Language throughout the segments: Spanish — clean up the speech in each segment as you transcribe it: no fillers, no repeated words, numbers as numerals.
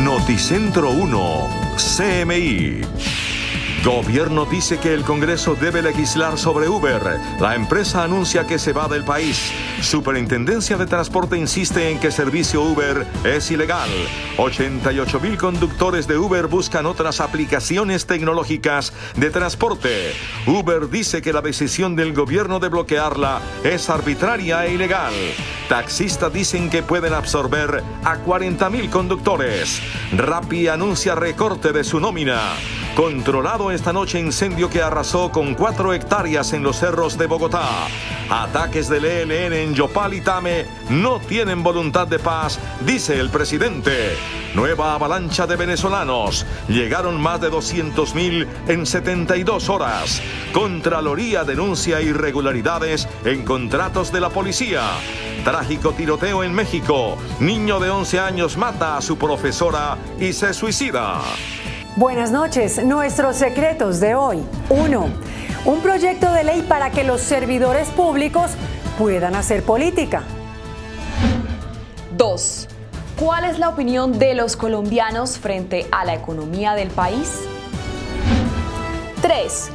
Noticentro 1, CMI. Gobierno dice que el Congreso debe legislar sobre Uber. La empresa anuncia que se va del país. Superintendencia de Transporte insiste en que servicio Uber es ilegal. 88,000 conductores de Uber buscan otras aplicaciones tecnológicas de transporte. Uber dice que la decisión del gobierno de bloquearla es arbitraria e ilegal. Taxistas dicen que pueden absorber a 40,000 conductores. Rappi anuncia recorte de su nómina. Controlado esta noche incendio que arrasó con 4 hectáreas en los cerros de Bogotá. Ataques del ELN en Yopal y Tame no tienen voluntad de paz, dice el presidente. Nueva avalancha de venezolanos. Llegaron más de 200,000 en 72 horas. Contraloría denuncia irregularidades en contratos de la policía. Trágico tiroteo en México. Niño de 11 años mata a su profesora y se suicida. Buenas noches. Nuestros secretos de hoy. 1. Un proyecto de ley para que los servidores públicos puedan hacer política. 2. ¿Cuál es la opinión de los colombianos frente a la economía del país? 3.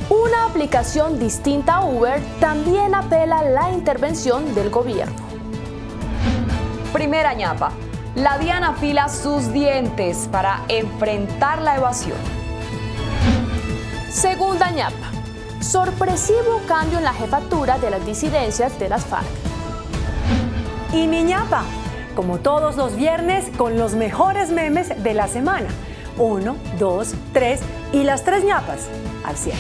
Una aplicación distinta a Uber también apela a la intervención del gobierno. Primera ñapa. La DIAN afila sus dientes para enfrentar la evasión. Segunda ñapa. Sorpresivo cambio en la jefatura de las disidencias de las FARC. Y mi ñapa, como todos los viernes, con los mejores memes de la semana. 1, 2, 3 y las 3 ñapas al 100.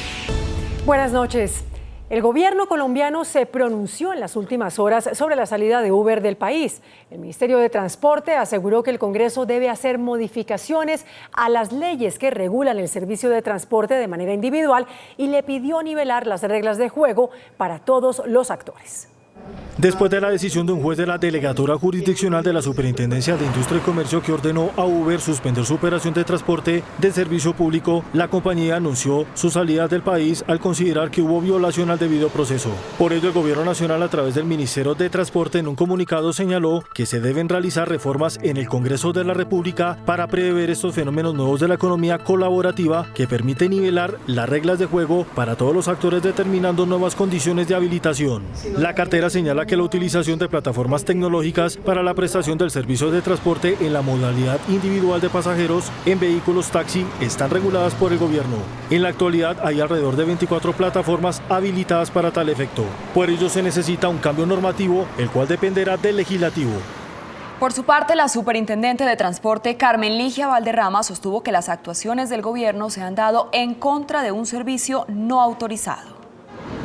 Buenas noches. El gobierno colombiano se pronunció en las últimas horas sobre la salida de Uber del país. El Ministerio de Transporte aseguró que el Congreso debe hacer modificaciones a las leyes que regulan el servicio de transporte de manera individual y le pidió nivelar las reglas de juego para todos los actores. Después de la decisión de un juez de la Delegatura Jurisdiccional de la Superintendencia de Industria y Comercio que ordenó a Uber suspender su operación de transporte de servicio público, la compañía anunció su salida del país al considerar que hubo violación al debido proceso. Por ello, el Gobierno Nacional, a través del Ministerio de Transporte, en un comunicado señaló que se deben realizar reformas en el Congreso de la República para prever estos fenómenos nuevos de la economía colaborativa que permite nivelar las reglas de juego para todos los actores, determinando nuevas condiciones de habilitación. La cartera señala que la utilización de plataformas tecnológicas para la prestación del servicio de transporte en la modalidad individual de pasajeros en vehículos taxi están reguladas por el gobierno. En la actualidad hay alrededor de 24 plataformas habilitadas para tal efecto. Por ello se necesita un cambio normativo, el cual dependerá del legislativo. Por su parte, la superintendente de Transporte, Carmen Ligia Valderrama, sostuvo que las actuaciones del gobierno se han dado en contra de un servicio no autorizado.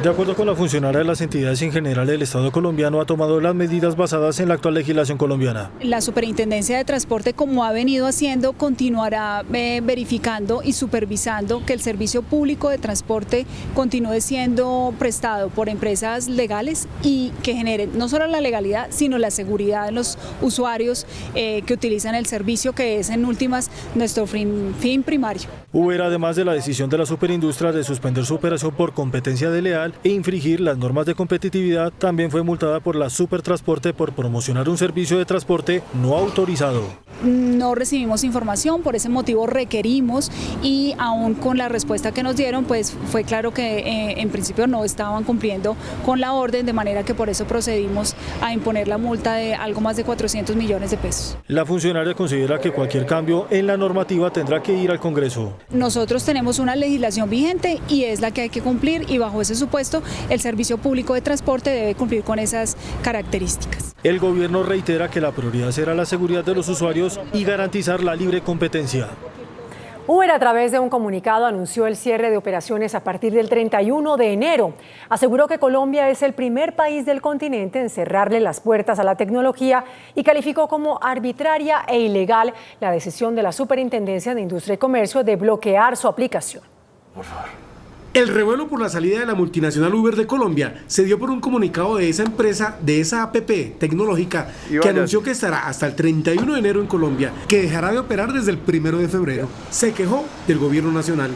De acuerdo con la funcionaria de las entidades en general, el Estado colombiano ha tomado las medidas basadas en la actual legislación colombiana. La Superintendencia de Transporte, como ha venido haciendo, continuará verificando y supervisando que el servicio público de transporte continúe siendo prestado por empresas legales y que generen no solo la legalidad, sino la seguridad de los usuarios que utilizan el servicio, que es en últimas nuestro fin primario. Uber, además de la decisión de la superindustria de suspender su operación por competencia desleal e infringir las normas de competitividad, también fue multada por la Supertransporte por promocionar un servicio de transporte no autorizado. No recibimos información, por ese motivo requerimos y aún con la respuesta que nos dieron, pues fue claro que en principio no estaban cumpliendo con la orden, de manera que por eso procedimos a imponer la multa de algo más de 400 millones de pesos. La funcionaria considera que cualquier cambio en la normativa tendrá que ir al Congreso. Nosotros tenemos una legislación vigente y es la que hay que cumplir, y bajo ese supuesto el servicio público de transporte debe cumplir con esas características. El gobierno reitera que la prioridad será la seguridad de los usuarios y garantizar la libre competencia. Uber, a través de un comunicado, anunció el cierre de operaciones a partir del 31 de enero. Aseguró que Colombia es el primer país del continente en cerrarle las puertas a la tecnología y calificó como arbitraria e ilegal la decisión de la Superintendencia de Industria y Comercio de bloquear su aplicación. Por favor. El revuelo por la salida de la multinacional Uber de Colombia se dio por un comunicado de esa empresa, de esa app tecnológica, que anunció que estará hasta el 31 de enero en Colombia, que dejará de operar desde el 1 de febrero. Se quejó del gobierno nacional.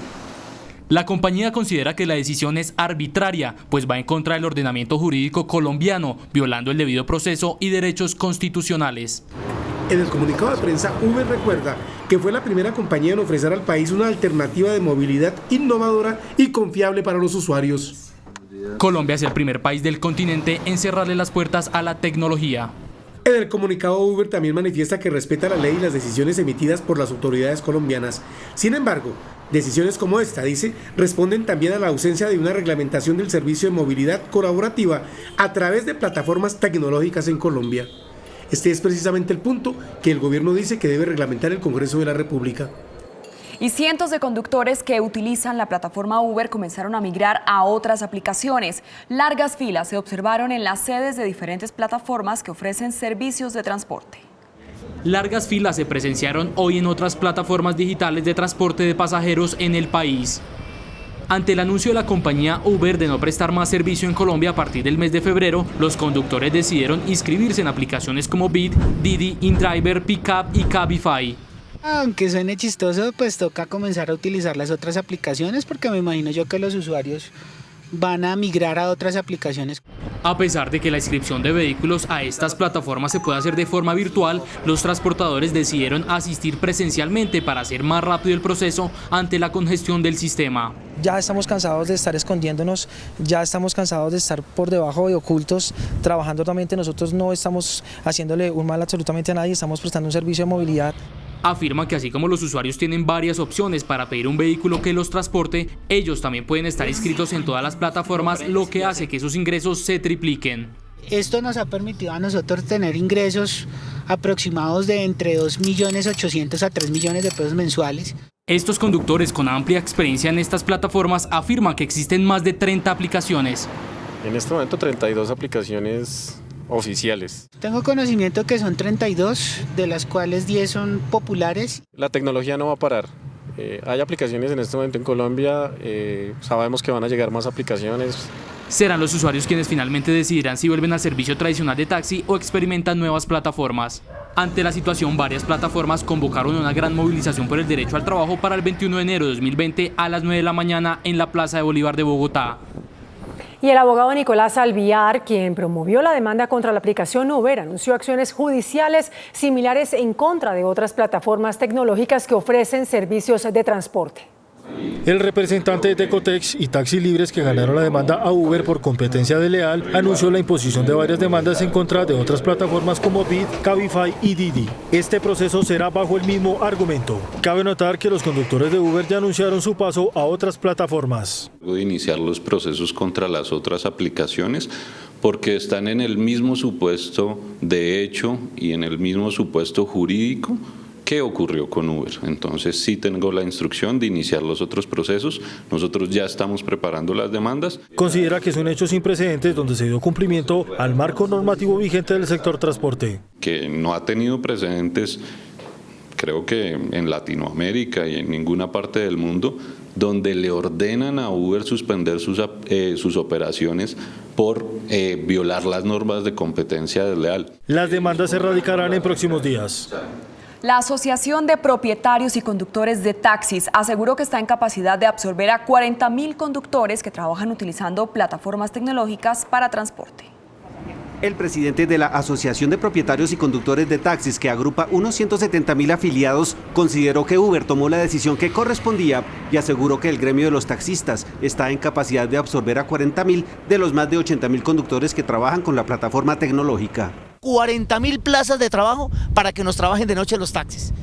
La compañía considera que la decisión es arbitraria, pues va en contra del ordenamiento jurídico colombiano, violando el debido proceso y derechos constitucionales. En el comunicado de prensa, Uber recuerda que fue la primera compañía en ofrecer al país una alternativa de movilidad innovadora y confiable para los usuarios. Colombia es el primer país del continente en cerrarle las puertas a la tecnología. En el comunicado, Uber también manifiesta que respeta la ley y las decisiones emitidas por las autoridades colombianas. Sin embargo, decisiones como esta, dice, responden también a la ausencia de una reglamentación del servicio de movilidad colaborativa a través de plataformas tecnológicas en Colombia. Este es precisamente el punto que el gobierno dice que debe reglamentar el Congreso de la República. Y cientos de conductores que utilizan la plataforma Uber comenzaron a migrar a otras aplicaciones. Largas filas se observaron en las sedes de diferentes plataformas que ofrecen servicios de transporte. Largas filas se presenciaron hoy en otras plataformas digitales de transporte de pasajeros en el país. Ante el anuncio de la compañía Uber de no prestar más servicio en Colombia a partir del mes de febrero, los conductores decidieron inscribirse en aplicaciones como Bit, Didi, InDriver, Pickup y Cabify. Aunque suene chistoso, pues toca comenzar a utilizar las otras aplicaciones porque me imagino yo que los usuarios van a migrar a otras aplicaciones. A pesar de que la inscripción de vehículos a estas plataformas se puede hacer de forma virtual, los transportadores decidieron asistir presencialmente para hacer más rápido el proceso ante la congestión del sistema. Ya estamos cansados de estar escondiéndonos, ya estamos cansados de estar por debajo y ocultos, trabajando realmente. Nosotros no estamos haciéndole un mal absolutamente a nadie, estamos prestando un servicio de movilidad. Afirma que así como los usuarios tienen varias opciones para pedir un vehículo que los transporte, ellos también pueden estar inscritos en todas las plataformas, lo que hace que sus ingresos se tripliquen. Esto nos ha permitido a nosotros tener ingresos aproximados de entre 2.800.000 a 3 millones de pesos mensuales. Estos conductores con amplia experiencia en estas plataformas afirman que existen más de 30 aplicaciones. En este momento 32 aplicaciones oficiales. Tengo conocimiento que son 32, de las cuales 10 son populares. La tecnología no va a parar. Hay aplicaciones en este momento en Colombia, sabemos que van a llegar más aplicaciones. Serán los usuarios quienes finalmente decidirán si vuelven al servicio tradicional de taxi o experimentan nuevas plataformas. Ante la situación, varias plataformas convocaron una gran movilización por el derecho al trabajo para el 21 de enero de 2020 a las 9 de la mañana en la Plaza de Bolívar de Bogotá. Y el abogado Nicolás Alviar, quien promovió la demanda contra la aplicación Uber, anunció acciones judiciales similares en contra de otras plataformas tecnológicas que ofrecen servicios de transporte. El representante de Ecotex y Taxi Libres, que ganaron la demanda a Uber por competencia desleal, anunció la imposición de varias demandas en contra de otras plataformas como Bit, Cabify y Didi. Este proceso será bajo el mismo argumento. Cabe notar que los conductores de Uber ya anunciaron su paso a otras plataformas. De iniciar los procesos contra las otras aplicaciones porque están en el mismo supuesto de hecho y en el mismo supuesto jurídico ¿qué ocurrió con Uber? Entonces sí tengo la instrucción de iniciar los otros procesos. Nosotros ya estamos preparando las demandas. Considera que es un hecho sin precedentes donde se dio cumplimiento al marco normativo vigente del sector transporte. Que no ha tenido precedentes, creo que en Latinoamérica y en ninguna parte del mundo, donde le ordenan a Uber suspender sus operaciones por violar las normas de competencia desleal. Las demandas se radicarán en próximos días. La Asociación de Propietarios y Conductores de Taxis aseguró que está en capacidad de absorber a 40.000 conductores que trabajan utilizando plataformas tecnológicas para transporte. El presidente de la Asociación de Propietarios y Conductores de Taxis, que agrupa unos 170.000 afiliados, consideró que Uber tomó la decisión que correspondía y aseguró que el gremio de los taxistas está en capacidad de absorber a 40.000 de los más de 80.000 conductores que trabajan con la plataforma tecnológica. 40.000 plazas de trabajo para que nos trabajen de noche los taxis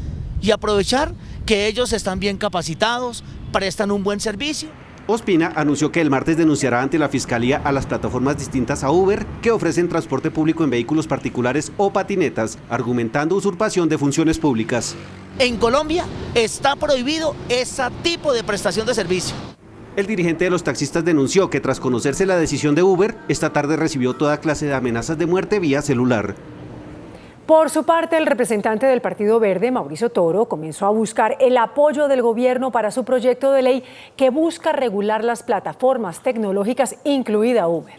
y aprovechar que ellos están bien capacitados, prestan un buen servicio. Ospina anunció que el martes denunciará ante la Fiscalía a las plataformas distintas a Uber que ofrecen transporte público en vehículos particulares o patinetas, argumentando usurpación de funciones públicas. En Colombia está prohibido ese tipo de prestación de servicio. El dirigente de los taxistas denunció que tras conocerse la decisión de Uber, esta tarde recibió toda clase de amenazas de muerte vía celular. Por su parte, el representante del Partido Verde, Mauricio Toro, comenzó a buscar el apoyo del gobierno para su proyecto de ley que busca regular las plataformas tecnológicas, incluida Uber.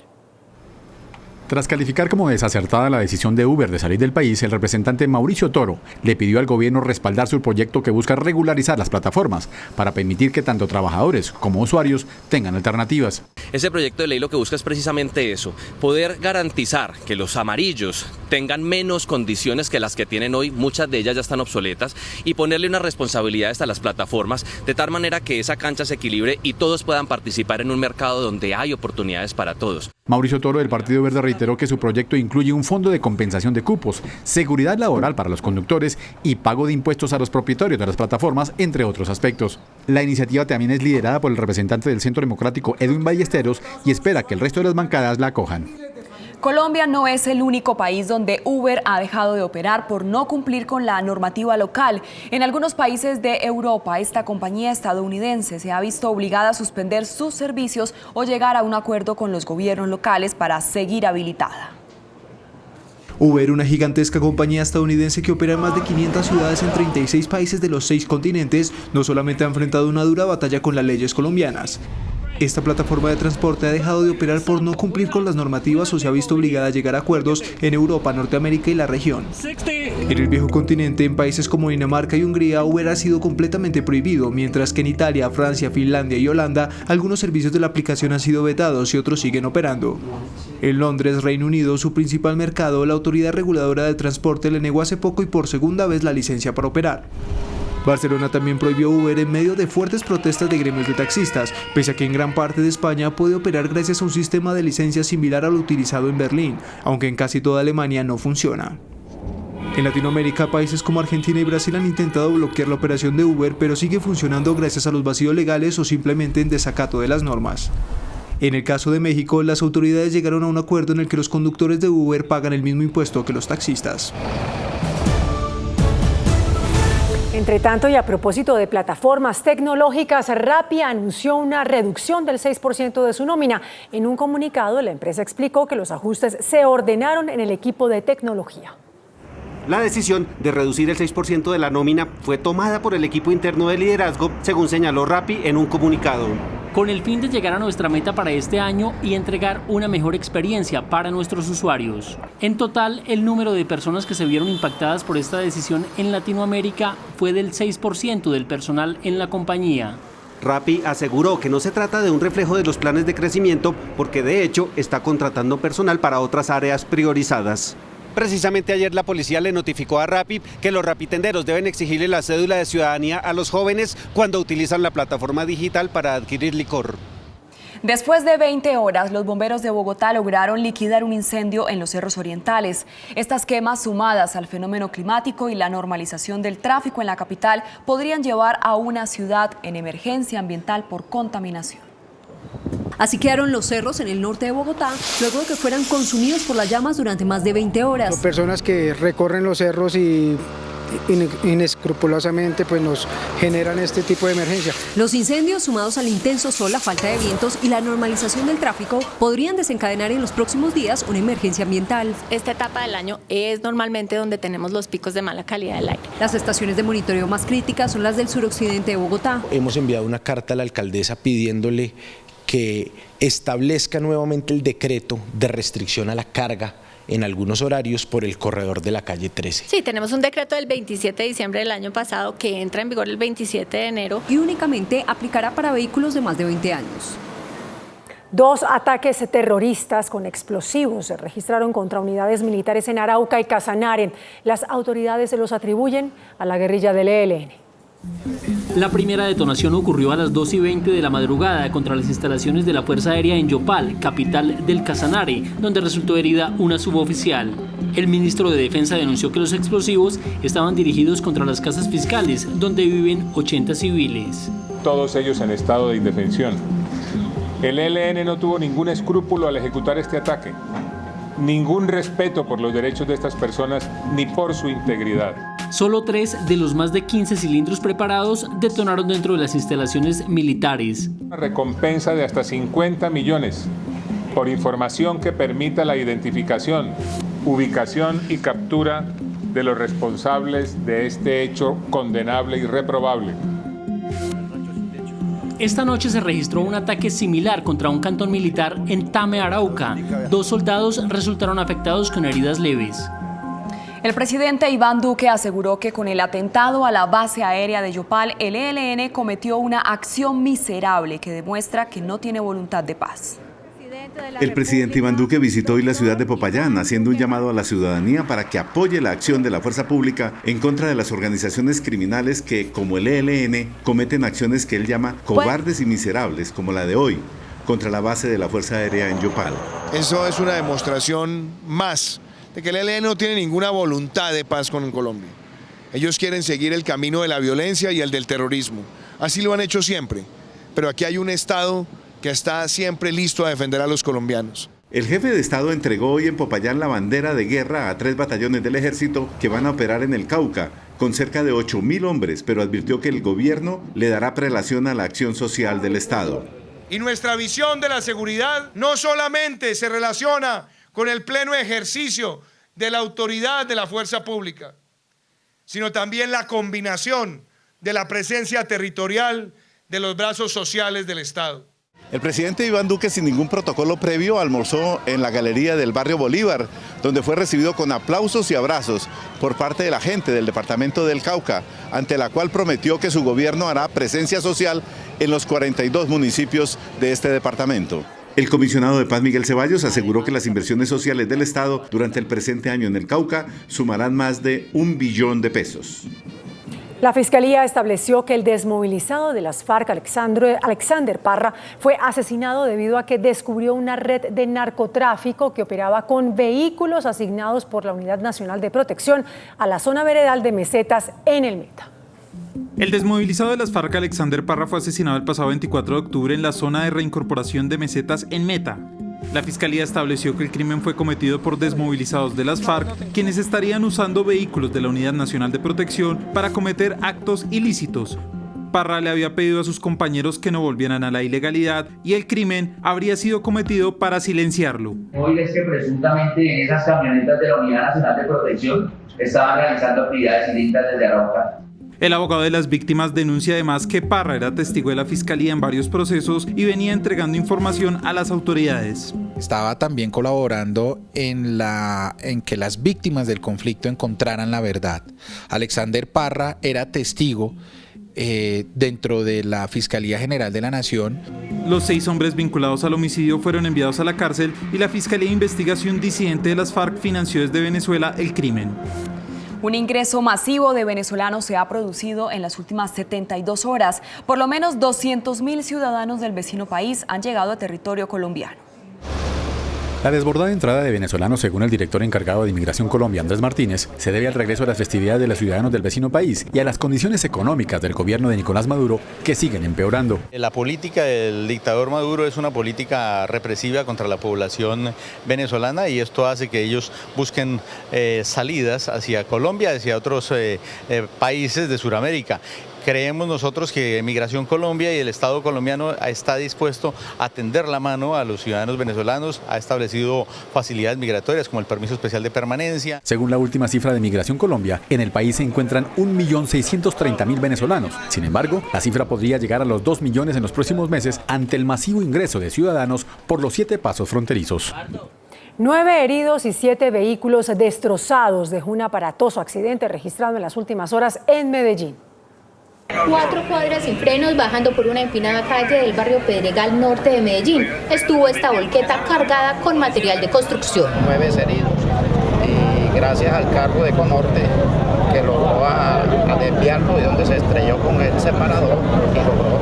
Tras calificar como desacertada la decisión de Uber de salir del país, el representante Mauricio Toro le pidió al gobierno respaldar su proyecto que busca regularizar las plataformas para permitir que tanto trabajadores como usuarios tengan alternativas. Ese proyecto de ley lo que busca es precisamente eso, poder garantizar que los amarillos tengan menos condiciones que las que tienen hoy, muchas de ellas ya están obsoletas, y ponerle unas responsabilidades a las plataformas de tal manera que esa cancha se equilibre y todos puedan participar en un mercado donde hay oportunidades para todos. Mauricio Toro del Partido Verde reiteró que su proyecto incluye un fondo de compensación de cupos, seguridad laboral para los conductores y pago de impuestos a los propietarios de las plataformas, entre otros aspectos. La iniciativa también es liderada por el representante del Centro Democrático, Edwin Ballesteros, y espera que el resto de las bancadas la acojan. Colombia no es el único país donde Uber ha dejado de operar por no cumplir con la normativa local. En algunos países de Europa, esta compañía estadounidense se ha visto obligada a suspender sus servicios o llegar a un acuerdo con los gobiernos locales para seguir habilitada. Uber, una gigantesca compañía estadounidense que opera en más de 500 ciudades en 36 países de los 6 continentes, no solamente ha enfrentado una dura batalla con las leyes colombianas. Esta plataforma de transporte ha dejado de operar por no cumplir con las normativas o se ha visto obligada a llegar a acuerdos en Europa, Norteamérica y la región. En el viejo continente, en países como Dinamarca y Hungría, Uber ha sido completamente prohibido, mientras que en Italia, Francia, Finlandia y Holanda, algunos servicios de la aplicación han sido vetados y otros siguen operando. En Londres, Reino Unido, su principal mercado, la autoridad reguladora del transporte le negó hace poco y por segunda vez la licencia para operar. Barcelona también prohibió Uber en medio de fuertes protestas de gremios de taxistas, pese a que en gran parte de España puede operar gracias a un sistema de licencias similar al utilizado en Berlín, aunque en casi toda Alemania no funciona. En Latinoamérica, países como Argentina y Brasil han intentado bloquear la operación de Uber, pero sigue funcionando gracias a los vacíos legales o simplemente en desacato de las normas. En el caso de México, las autoridades llegaron a un acuerdo en el que los conductores de Uber pagan el mismo impuesto que los taxistas. Entre tanto, y a propósito de plataformas tecnológicas, Rappi anunció una reducción del 6% de su nómina. En un comunicado, la empresa explicó que los ajustes se ordenaron en el equipo de tecnología. La decisión de reducir el 6% de la nómina fue tomada por el equipo interno de liderazgo, según señaló Rappi en un comunicado. Con el fin de llegar a nuestra meta para este año y entregar una mejor experiencia para nuestros usuarios. En total, el número de personas que se vieron impactadas por esta decisión en Latinoamérica fue del 6% del personal en la compañía. Rappi aseguró que no se trata de un reflejo de los planes de crecimiento, porque de hecho está contratando personal para otras áreas priorizadas. Precisamente ayer la policía le notificó a Rappi que los rapitenderos deben exigirle la cédula de ciudadanía a los jóvenes cuando utilizan la plataforma digital para adquirir licor. Después de 20 horas, los bomberos de Bogotá lograron liquidar un incendio en los cerros orientales. Estas quemas, sumadas al fenómeno climático y la normalización del tráfico en la capital, podrían llevar a una ciudad en emergencia ambiental por contaminación. Así quedaron los cerros en el norte de Bogotá, luego de que fueran consumidos por las llamas durante más de 20 horas. Personas que recorren los cerros y inescrupulosamente pues nos generan este tipo de emergencia. Los incendios, sumados al intenso sol, la falta de vientos y la normalización del tráfico, podrían desencadenar en los próximos días una emergencia ambiental. Esta etapa del año es normalmente donde tenemos los picos de mala calidad del aire. Las estaciones de monitoreo más críticas son las del suroccidente de Bogotá. Hemos enviado una carta a la alcaldesa pidiéndole que establezca nuevamente el decreto de restricción a la carga en algunos horarios por el corredor de la calle 13. Sí, tenemos un decreto del 27 de diciembre del año pasado que entra en vigor el 27 de enero. Y únicamente aplicará para vehículos de más de 20 años. 2 ataques terroristas con explosivos se registraron contra unidades militares en Arauca y Casanare. Las autoridades se los atribuyen a la guerrilla del ELN. La primera detonación ocurrió a las 2:20 de la madrugada contra las instalaciones de la Fuerza Aérea en Yopal, capital del Casanare, donde resultó herida una suboficial. El ministro de Defensa denunció que los explosivos estaban dirigidos contra las casas fiscales, donde viven 80 civiles. Todos ellos en estado de indefensión. El ELN no tuvo ningún escrúpulo al ejecutar este ataque, ningún respeto por los derechos de estas personas ni por su integridad. Solo 3 de los más de 15 cilindros preparados detonaron dentro de las instalaciones militares. Una recompensa de hasta 50 millones por información que permita la identificación, ubicación y captura de los responsables de este hecho condenable y reprobable. esta noche se registró un ataque similar contra un cantón militar en Tame, Arauca. 2 soldados resultaron afectados con heridas leves. El presidente Iván Duque aseguró que con el atentado a la base aérea de Yopal, el ELN cometió una acción miserable que demuestra que no tiene voluntad de paz. El presidente Iván Duque visitó hoy la ciudad de Popayán, haciendo un llamado a la ciudadanía para que apoye la acción de la fuerza pública en contra de las organizaciones criminales que, como el ELN, cometen acciones que él llama cobardes y miserables, como la de hoy, contra la base de la Fuerza Aérea en Yopal. Eso es una demostración más de que el ELN no tiene ninguna voluntad de paz con Colombia. Ellos quieren seguir el camino de la violencia y el del terrorismo. Así lo han hecho siempre, pero aquí hay un Estado que está siempre listo a defender a los colombianos. El jefe de Estado entregó hoy en Popayán la bandera de guerra a 3 batallones del ejército que van a operar en el Cauca, con cerca de 8.000 hombres, pero advirtió que el gobierno le dará prelación a la acción social del Estado. Y nuestra visión de la seguridad no solamente se relaciona con el pleno ejercicio de la autoridad de la fuerza pública, sino también la combinación de la presencia territorial de los brazos sociales del Estado. El presidente Iván Duque, sin ningún protocolo previo, almorzó en la galería del barrio Bolívar, donde fue recibido con aplausos y abrazos por parte de la gente del departamento del Cauca, ante la cual prometió que su gobierno hará presencia social en los 42 municipios de este departamento. El comisionado de paz Miguel Ceballos aseguró que las inversiones sociales del Estado durante el presente año en el Cauca sumarán más de 1 billón de pesos. La Fiscalía estableció que el desmovilizado de las FARC, Alexander Parra, fue asesinado debido a que descubrió una red de narcotráfico que operaba con vehículos asignados por la Unidad Nacional de Protección a la zona veredal de Mesetas en el Meta. El desmovilizado de las FARC, Alexander Parra, fue asesinado el pasado 24 de octubre en la zona de reincorporación de Mesetas en Meta. La Fiscalía estableció que el crimen fue cometido por desmovilizados de las FARC, quienes estarían usando vehículos de la Unidad Nacional de Protección para cometer actos ilícitos. Parra le había pedido a sus compañeros que no volvieran a la ilegalidad y el crimen habría sido cometido para silenciarlo. Hoy es que presuntamente en esas camionetas de la Unidad Nacional de Protección estaban realizando actividades ilícitas desde Arauca. El abogado de las víctimas denuncia además que Parra era testigo de la Fiscalía en varios procesos y venía entregando información a las autoridades. Estaba también colaborando en que las víctimas del conflicto encontraran la verdad. Alexander Parra era testigo dentro de la Fiscalía General de la Nación. Los 6 hombres vinculados al homicidio fueron enviados a la cárcel y la Fiscalía investiga si un disidente de las FARC financió desde Venezuela el crimen. Un ingreso masivo de venezolanos se ha producido en las últimas 72 horas. Por lo menos 200.000 ciudadanos del vecino país han llegado a territorio colombiano. La desbordada entrada de venezolanos, según el director encargado de Inmigración Colombia, Andrés Martínez, se debe al regreso a las festividades de los ciudadanos del vecino país y a las condiciones económicas del gobierno de Nicolás Maduro, que siguen empeorando. La política del dictador Maduro es una política represiva contra la población venezolana y esto hace que ellos busquen salidas hacia Colombia, hacia otros países de Sudamérica. Creemos nosotros que Migración Colombia y el Estado colombiano está dispuesto a tender la mano a los ciudadanos venezolanos, ha establecido facilidades migratorias como el permiso especial de permanencia. Según la última cifra de Migración Colombia, en el país se encuentran 1.630.000 venezolanos. Sin embargo, la cifra podría llegar a los 2 millones en los próximos meses ante el masivo ingreso de ciudadanos por los 7 pasos fronterizos. 9 heridos y 7 vehículos destrozados dejó un aparatoso accidente registrado en las últimas horas en Medellín. 4 cuadras sin frenos bajando por una empinada calle del barrio Pedregal Norte de Medellín. Estuvo esta volqueta cargada con material de construcción. 9 heridos y gracias al carro de Econorte que logró a desviarlo y donde se estrelló con el separador y logró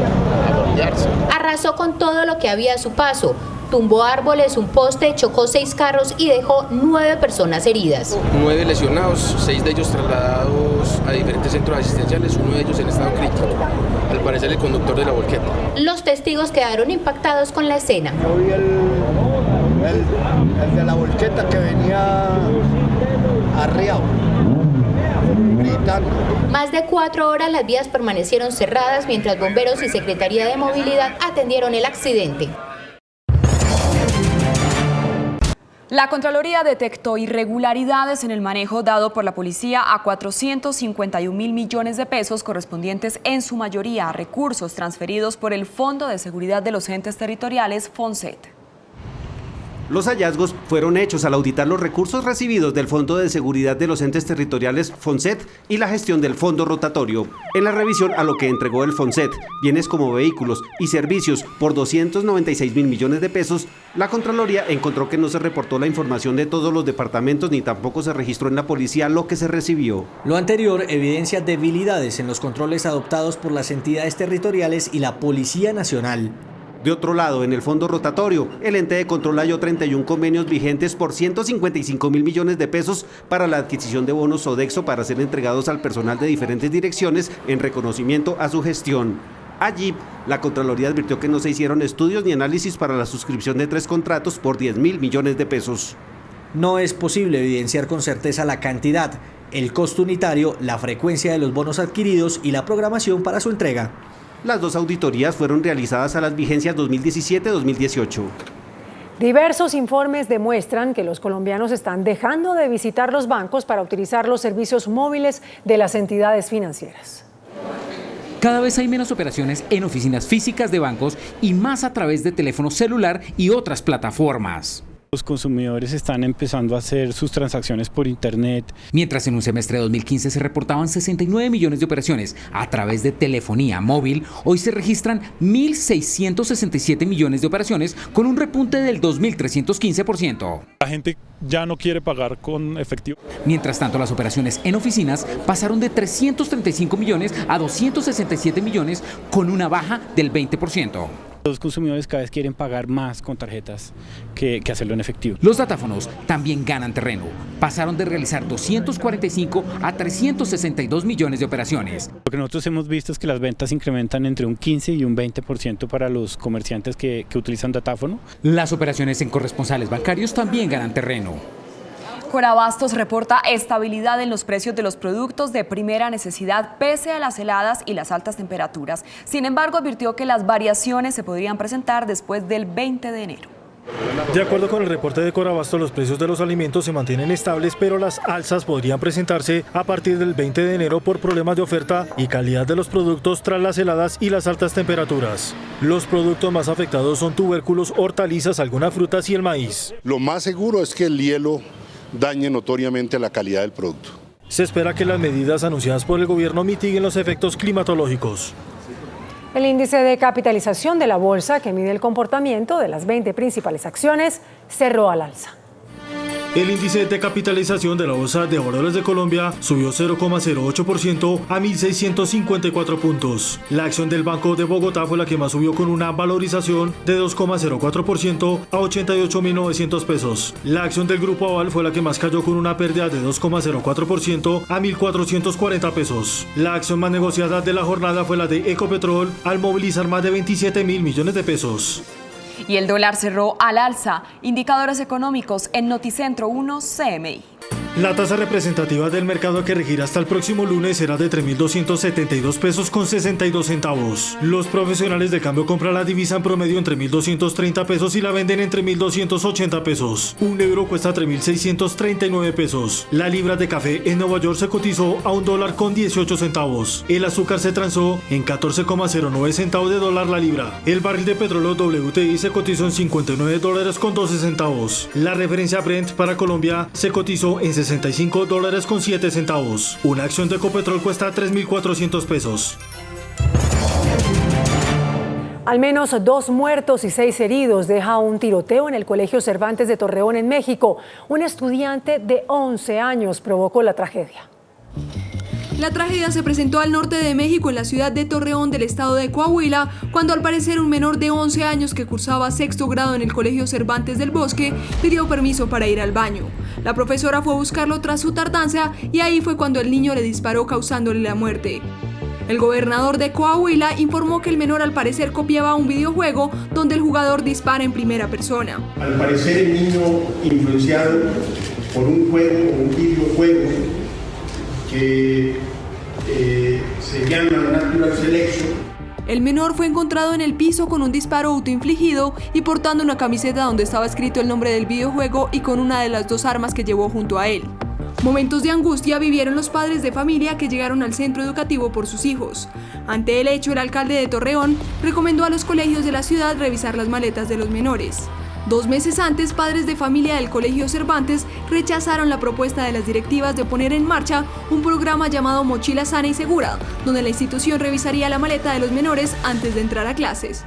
voltearse. Arrasó con todo lo que había a su paso. Tumbó árboles, un poste, chocó 6 carros y dejó 9 personas heridas. 9 lesionados, 6 de ellos trasladados a diferentes centros asistenciales, uno de ellos en estado crítico, al parecer el conductor de la volqueta. Los testigos quedaron impactados con la escena. Yo vi el de la volqueta que venía arriado, gritando. Más de 4 horas las vías permanecieron cerradas mientras bomberos y Secretaría de Movilidad atendieron el accidente. La Contraloría detectó irregularidades en el manejo dado por la policía a 451.000 millones de pesos correspondientes en su mayoría a recursos transferidos por el Fondo de Seguridad de los Entes Territoriales, FONSET. Los hallazgos fueron hechos al auditar los recursos recibidos del Fondo de Seguridad de los Entes Territoriales, FONSET, y la gestión del Fondo Rotatorio. En la revisión a lo que entregó el FONSET, bienes como vehículos y servicios por 296.000 millones de pesos, la Contraloría encontró que no se reportó la información de todos los departamentos ni tampoco se registró en la policía lo que se recibió. Lo anterior evidencia debilidades en los controles adoptados por las entidades territoriales y la Policía Nacional. De otro lado, en el Fondo Rotatorio, el ente de control halló 31 convenios vigentes por 155.000 millones de pesos para la adquisición de bonos Sodexo para ser entregados al personal de diferentes direcciones en reconocimiento a su gestión. Allí, la Contraloría advirtió que no se hicieron estudios ni análisis para la suscripción de 3 contratos por 10.000 millones de pesos. No es posible evidenciar con certeza la cantidad, el costo unitario, la frecuencia de los bonos adquiridos y la programación para su entrega. Las 2 auditorías fueron realizadas a las vigencias 2017-2018. Diversos informes demuestran que los colombianos están dejando de visitar los bancos para utilizar los servicios móviles de las entidades financieras. Cada vez hay menos operaciones en oficinas físicas de bancos y más a través de teléfono celular y otras plataformas. Los consumidores están empezando a hacer sus transacciones por internet. Mientras en un semestre de 2015 se reportaban 69 millones de operaciones a través de telefonía móvil, hoy se registran 1.667 millones de operaciones con un repunte del 2.315%. La gente ya no quiere pagar con efectivo. Mientras tanto, las operaciones en oficinas pasaron de 335 millones a 267 millones con una baja del 20%. Los consumidores cada vez quieren pagar más con tarjetas que hacerlo en efectivo. Los datáfonos también ganan terreno. Pasaron de realizar 245 a 362 millones de operaciones. Lo que nosotros hemos visto es que las ventas incrementan entre un 15 y un 20% para los comerciantes que utilizan datáfono. Las operaciones en corresponsales bancarios también ganan terreno. Corabastos reporta estabilidad en los precios de los productos de primera necesidad pese a las heladas y las altas temperaturas. Sin embargo, advirtió que las variaciones se podrían presentar después del 20 de enero. De acuerdo con el reporte de Corabastos, los precios de los alimentos se mantienen estables, pero las alzas podrían presentarse a partir del 20 de enero por problemas de oferta y calidad de los productos tras las heladas y las altas temperaturas. Los productos más afectados son tubérculos, hortalizas, algunas frutas y el maíz. Lo más seguro es que el hielo dañe notoriamente la calidad del producto. Se espera que las medidas anunciadas por el gobierno mitiguen los efectos climatológicos. El índice de capitalización de la bolsa, que mide el comportamiento de las 20 principales acciones, cerró al alza. El índice de capitalización de la Bolsa de Valores de Colombia subió 0,08% a 1.654 puntos. La acción del Banco de Bogotá fue la que más subió con una valorización de 2,04% a 88.900 pesos. La acción del Grupo Aval fue la que más cayó con una pérdida de 2,04% a 1.440 pesos. La acción más negociada de la jornada fue la de Ecopetrol al movilizar más de 27.000 millones de pesos. Y el dólar cerró al alza. Indicadores económicos en Noticentro 1 CMI. La tasa representativa del mercado que regirá hasta el próximo lunes será de 3.272 pesos con 62 centavos. Los profesionales de cambio compran la divisa en promedio entre 1.230 pesos y la venden entre 1.280 pesos. Un euro cuesta 3.639 pesos. La libra de café en Nueva York se cotizó a $1.18. El azúcar se transó en 14,09 centavos de dólar la libra. El barril de petróleo WTI se cotizó en $59.12. La referencia Brent para Colombia se cotizó en $65.07. Una acción de Ecopetrol cuesta 3.400 pesos. Al menos 2 muertos y 6 heridos deja un tiroteo en el Colegio Cervantes de Torreón, en México. Un estudiante de 11 años provocó la tragedia. La tragedia se presentó al norte de México, en la ciudad de Torreón del estado de Coahuila, cuando al parecer un menor de 11 años que cursaba 6º grado en el Colegio Cervantes del Bosque pidió permiso para ir al baño. La profesora fue a buscarlo tras su tardanza y ahí fue cuando el niño le disparó, causándole la muerte. El gobernador de Coahuila informó que el menor al parecer copiaba un videojuego donde el jugador dispara en primera persona. Al parecer el niño, influenciado por un videojuego que se llama Natural Selection. El menor fue encontrado en el piso con un disparo autoinfligido y portando una camiseta donde estaba escrito el nombre del videojuego y con una de las 2 armas que llevó junto a él. Momentos de angustia vivieron los padres de familia que llegaron al centro educativo por sus hijos. Ante el hecho, el alcalde de Torreón recomendó a los colegios de la ciudad revisar las maletas de los menores. 2 meses antes, padres de familia del Colegio Cervantes rechazaron la propuesta de las directivas de poner en marcha un programa llamado Mochila Sana y Segura, donde la institución revisaría la maleta de los menores antes de entrar a clases.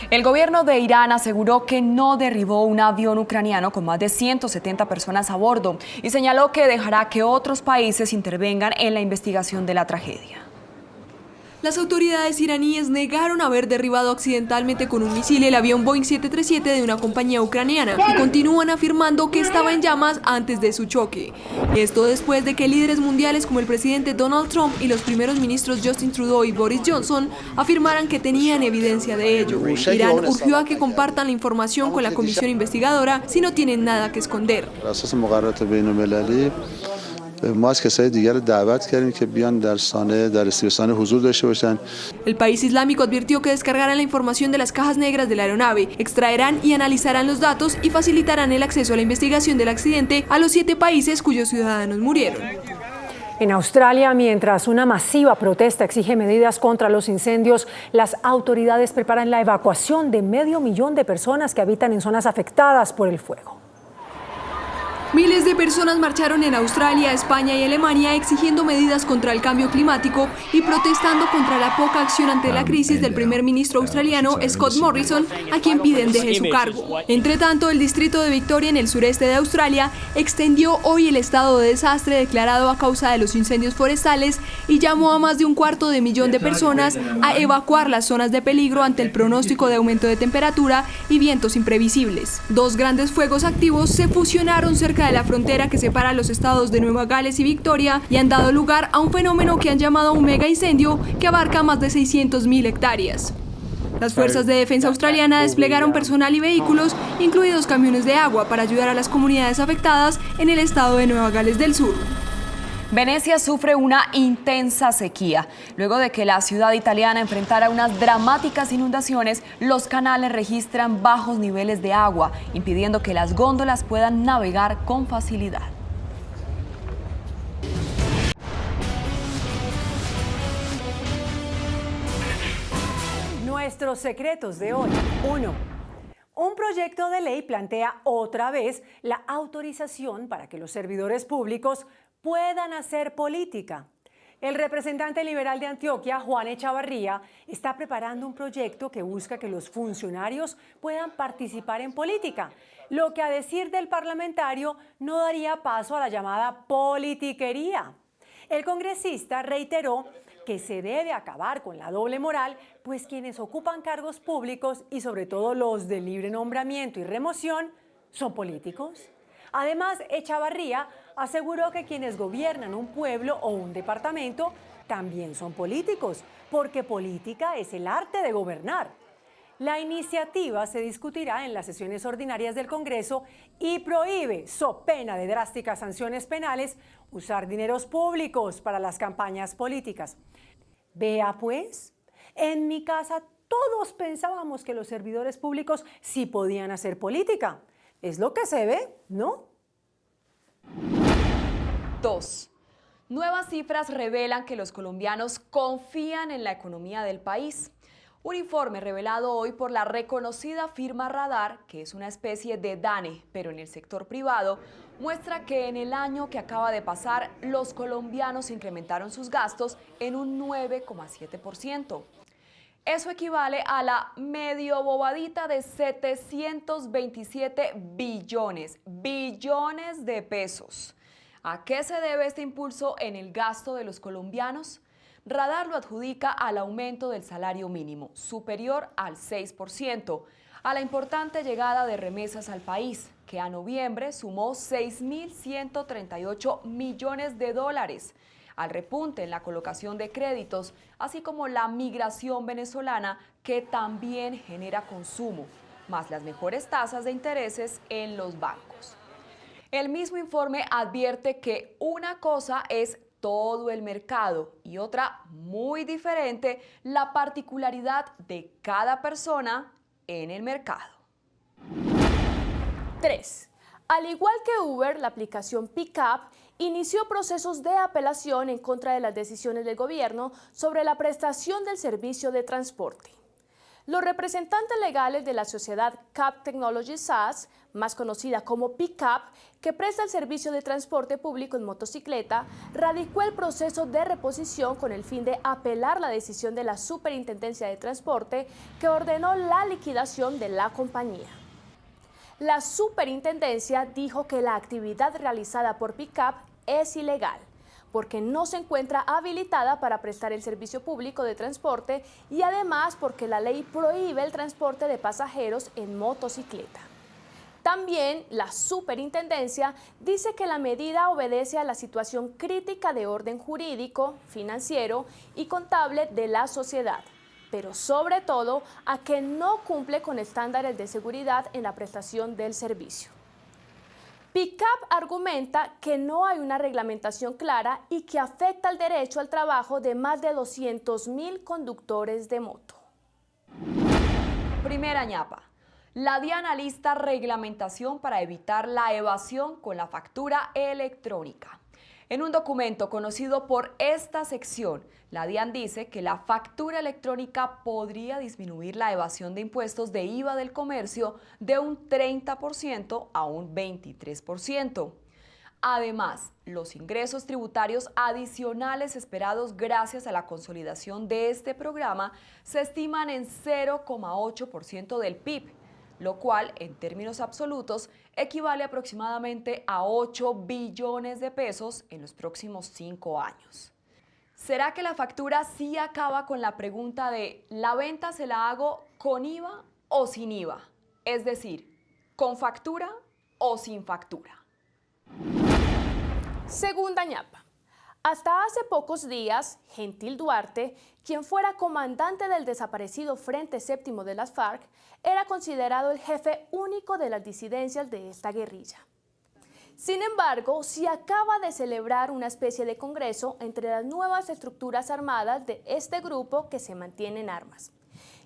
El gobierno de Irán aseguró que no derribó un avión ucraniano con más de 170 personas a bordo y señaló que dejará que otros países intervengan en la investigación de la tragedia. Las autoridades iraníes negaron haber derribado accidentalmente con un misil el avión Boeing 737 de una compañía ucraniana y continúan afirmando que estaba en llamas antes de su choque. Esto después de que líderes mundiales como el presidente Donald Trump y los primeros ministros Justin Trudeau y Boris Johnson afirmaran que tenían evidencia de ello. Irán urgió a que compartan la información con la comisión investigadora si no tienen nada que esconder. El país islámico advirtió que descargarán la información de las cajas negras de la aeronave, extraerán y analizarán los datos y facilitarán el acceso a la investigación del accidente a los 7 países cuyos ciudadanos murieron. En Australia, mientras una masiva protesta exige medidas contra los incendios, las autoridades preparan la evacuación de 500.000 de personas que habitan en zonas afectadas por el fuego. Miles de personas marcharon en Australia, España y Alemania exigiendo medidas contra el cambio climático y protestando contra la poca acción ante la crisis del primer ministro australiano Scott Morrison, a quien piden deje su cargo. Entre tanto, el distrito de Victoria, en el sureste de Australia, extendió hoy el estado de desastre declarado a causa de los incendios forestales y llamó a más de 250.000 de personas a evacuar las zonas de peligro ante el pronóstico de aumento de temperatura y vientos imprevisibles. 2 grandes fuegos activos se fusionaron cerca de la frontera que separa los estados de Nueva Gales y Victoria y han dado lugar a un fenómeno que han llamado un mega incendio que abarca más de 600.000 hectáreas. Las fuerzas de defensa australiana desplegaron personal y vehículos, incluidos camiones de agua, para ayudar a las comunidades afectadas en el estado de Nueva Gales del Sur. Venecia sufre una intensa sequía. Luego de que la ciudad italiana enfrentara unas dramáticas inundaciones, los canales registran bajos niveles de agua, impidiendo que las góndolas puedan navegar con facilidad. Nuestros secretos de hoy. 1. Un proyecto de ley plantea otra vez la autorización para que los servidores públicos puedan hacer política. El representante liberal de Antioquia, Juan Echavarría, está preparando un proyecto que busca que los funcionarios puedan participar en política, lo que a decir del parlamentario no daría paso a la llamada politiquería. El congresista reiteró que se debe acabar con la doble moral, pues quienes ocupan cargos públicos y sobre todo los de libre nombramiento y remoción son políticos. Además, Echavarría aseguró que quienes gobiernan un pueblo o un departamento también son políticos, porque política es el arte de gobernar. La iniciativa se discutirá en las sesiones ordinarias del Congreso y prohíbe, so pena de drásticas sanciones penales, usar dineros públicos para las campañas políticas. Vea pues, en mi casa todos pensábamos que los servidores públicos sí podían hacer política. Es lo que se ve, ¿no? 2. Nuevas cifras revelan que los colombianos confían en la economía del país. Un informe revelado hoy por la reconocida firma Radar, que es una especie de DANE, pero en el sector privado, muestra que en el año que acaba de pasar, los colombianos incrementaron sus gastos en un 9,7%. Eso equivale a la medio bobadita de 727 billones de pesos. ¿A qué se debe este impulso en el gasto de los colombianos? Radar lo adjudica al aumento del salario mínimo, superior al 6%, a la importante llegada de remesas al país, que a noviembre sumó 6.138 millones de dólares, al repunte en la colocación de créditos, así como la migración venezolana, que también genera consumo, más las mejores tasas de intereses en los bancos. El mismo informe advierte que una cosa es todo el mercado y otra muy diferente, la particularidad de cada persona en el mercado. 3. Al igual que Uber, la aplicación Pickup inició procesos de apelación en contra de las decisiones del gobierno sobre la prestación del servicio de transporte. Los representantes legales de la sociedad Cab Technology SAS, más conocida como Pickup, que presta el servicio de transporte público en motocicleta, radicó el proceso de reposición con el fin de apelar la decisión de la Superintendencia de Transporte que ordenó la liquidación de la compañía. La superintendencia dijo que la actividad realizada por Pickup es ilegal, porque no se encuentra habilitada para prestar el servicio público de transporte y además porque la ley prohíbe el transporte de pasajeros en motocicleta. También la superintendencia dice que la medida obedece a la situación crítica de orden jurídico, financiero y contable de la sociedad, pero sobre todo a que no cumple con estándares de seguridad en la prestación del servicio. Pickup argumenta que no hay una reglamentación clara y que afecta el derecho al trabajo de más de 200.000 conductores de moto. Primera ñapa. La DIAN alista reglamentación para evitar la evasión con la factura electrónica. En un documento conocido por esta sección, la DIAN dice que la factura electrónica podría disminuir la evasión de impuestos de IVA del comercio de un 30% a un 23%. Además, los ingresos tributarios adicionales esperados gracias a la consolidación de este programa se estiman en 0,8% del PIB, lo cual, en términos absolutos, equivale aproximadamente a 8 billones de pesos en los próximos 5 años. ¿Será que la factura sí acaba con la pregunta de ¿la venta se la hago con IVA o sin IVA? Es decir, ¿con factura o sin factura? Segunda ñapa. Hasta hace pocos días, Gentil Duarte, quien fuera comandante del desaparecido Frente Séptimo de las FARC, era considerado el jefe único de las disidencias de esta guerrilla. Sin embargo, se acaba de celebrar una especie de congreso entre las nuevas estructuras armadas de este grupo que se mantiene en armas.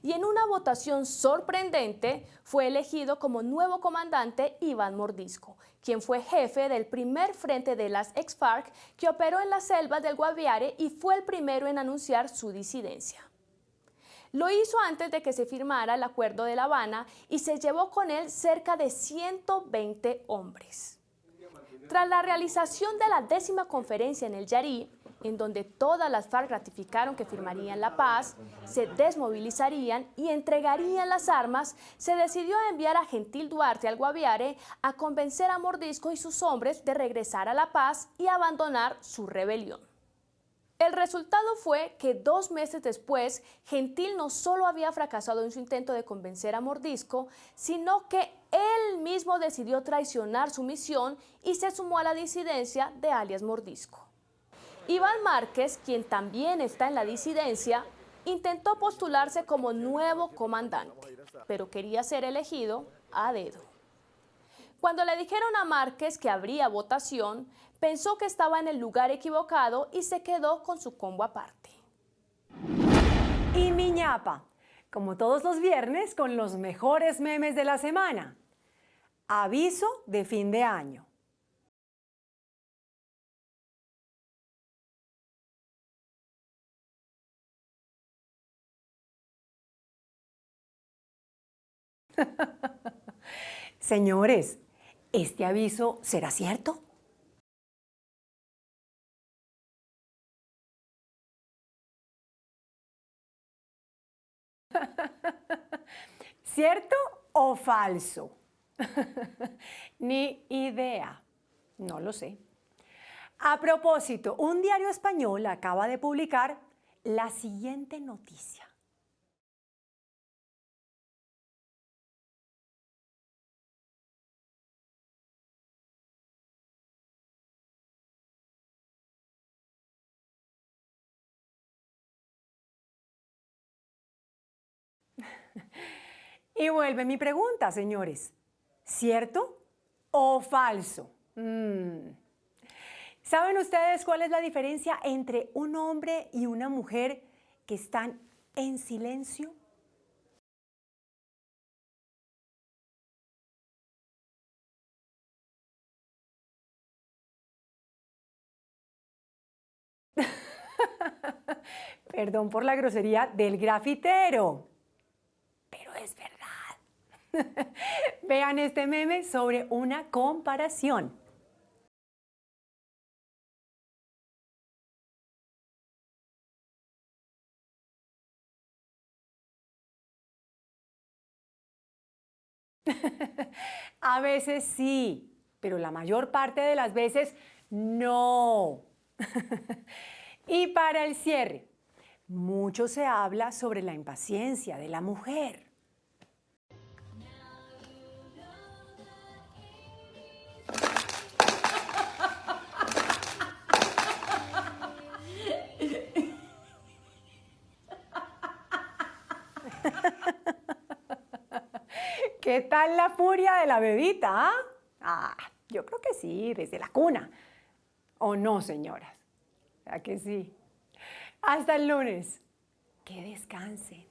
Y en una votación sorprendente fue elegido como nuevo comandante Iván Mordisco, quien fue jefe del primer frente de las ex-FARC que operó en las selvas del Guaviare y fue el primero en anunciar su disidencia. Lo hizo antes de que se firmara el Acuerdo de La Habana y se llevó con él cerca de 120 hombres. Tras la realización de la 10ª conferencia en el Yarí, en donde todas las FARC ratificaron que firmarían la paz, se desmovilizarían y entregarían las armas, se decidió enviar a Gentil Duarte al Guaviare a convencer a Mordisco y sus hombres de regresar a la paz y abandonar su rebelión. El resultado fue que 2 meses después, Gentil no solo había fracasado en su intento de convencer a Mordisco, sino que él mismo decidió traicionar su misión y se sumó a la disidencia de alias Mordisco. Iván Márquez, quien también está en la disidencia, intentó postularse como nuevo comandante, pero quería ser elegido a dedo. Cuando le dijeron a Márquez que habría votación, pensó que estaba en el lugar equivocado y se quedó con su combo aparte. Y mi ñapa, como todos los viernes, con los mejores memes de la semana. Aviso de fin de año. Señores, ¿este aviso será cierto? ¿Cierto o falso? Ni idea, no lo sé. A propósito, un diario español acaba de publicar la siguiente noticia. Y vuelve mi pregunta, señores. ¿Cierto o falso? ¿Saben ustedes cuál es la diferencia entre un hombre y una mujer que están en silencio? Perdón por la grosería del grafitero, pero es verdad. Vean este meme sobre una comparación. A veces sí, pero la mayor parte de las veces no. Y para el cierre, mucho se habla sobre la impaciencia de la mujer. ¿Qué tal la furia de la bebita? Yo creo que sí, desde la cuna. ¿O no, señoras? ¿A que sí? Hasta el lunes. Que descansen.